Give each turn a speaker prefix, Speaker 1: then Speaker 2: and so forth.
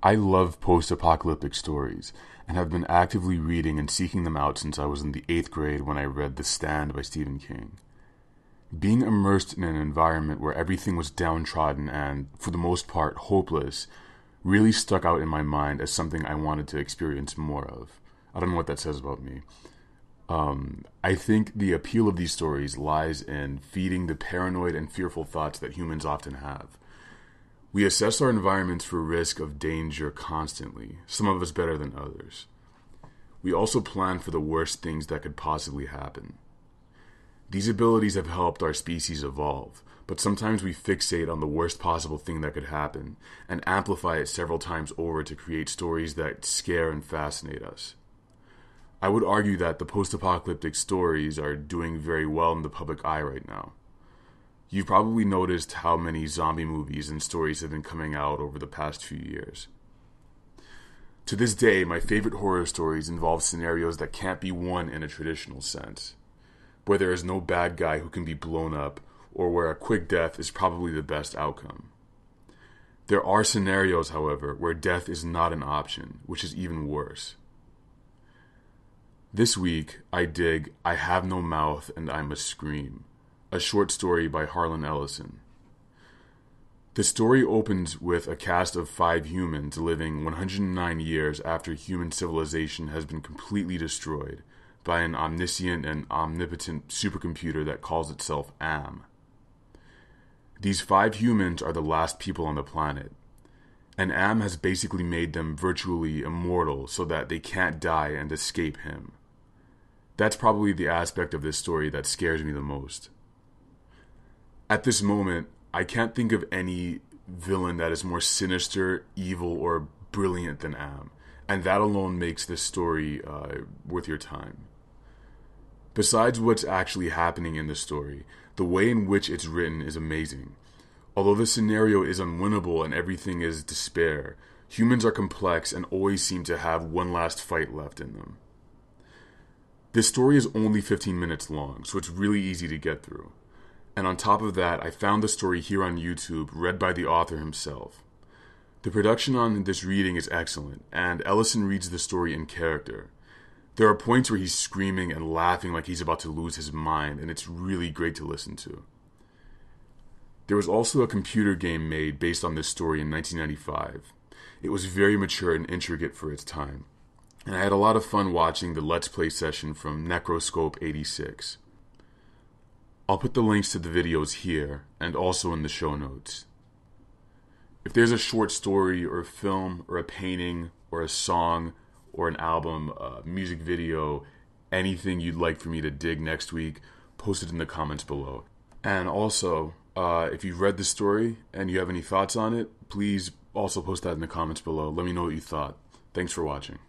Speaker 1: I love post-apocalyptic stories and have been actively reading and seeking them out since I was in the 8th grade when I read The Stand by Stephen King. Being immersed in an environment where everything was downtrodden and, for the most part, hopeless, really stuck out in my mind as something I wanted to experience more of. I don't know what that says about me. I think the appeal of these stories lies in feeding the paranoid and fearful thoughts that humans often have. We assess our environments for risk of danger constantly, some of us better than others. We also plan for the worst things that could possibly happen. These abilities have helped our species evolve, but sometimes we fixate on the worst possible thing that could happen and amplify it several times over to create stories that scare and fascinate us. I would argue that the post-apocalyptic stories are doing very well in the public eye right now. You've probably noticed how many zombie movies and stories have been coming out over the past few years. To this day, my favorite horror stories involve scenarios that can't be won in a traditional sense, where there is no bad guy who can be blown up, or where a quick death is probably the best outcome. There are scenarios, however, where death is not an option, which is even worse. This week, I dig I Have No Mouth and I Must Scream, a short story by Harlan Ellison. The story opens with a cast of 5 humans living 109 years after human civilization has been completely destroyed by an omniscient and omnipotent supercomputer that calls itself Am. These 5 humans are the last people on the planet, and Am has basically made them virtually immortal so that they can't die and escape him. That's probably the aspect of this story that scares me the most. At this moment, I can't think of any villain that is more sinister, evil, or brilliant than Am, and that alone makes this story worth your time. Besides what's actually happening in the story, the way in which it's written is amazing. Although the scenario is unwinnable and everything is despair, humans are complex and always seem to have one last fight left in them. This story is only 15 minutes long, so it's really easy to get through. And on top of that, I found the story here on YouTube, read by the author himself. The production on this reading is excellent, and Ellison reads the story in character. There are points where he's screaming and laughing like he's about to lose his mind, and it's really great to listen to. There was also a computer game made based on this story in 1995. It was very mature and intricate for its time, and I had a lot of fun watching the Let's Play session from Necroscope86. I'll put the links to the videos here, and also in the show notes. If there's a short story, or a film, or a painting, or a song, or an album, a music video, anything you'd like for me to dig next week, post it in the comments below. And also, if you've read the story and you have any thoughts on it, please also post that in the comments below. Let me know what you thought. Thanks for watching.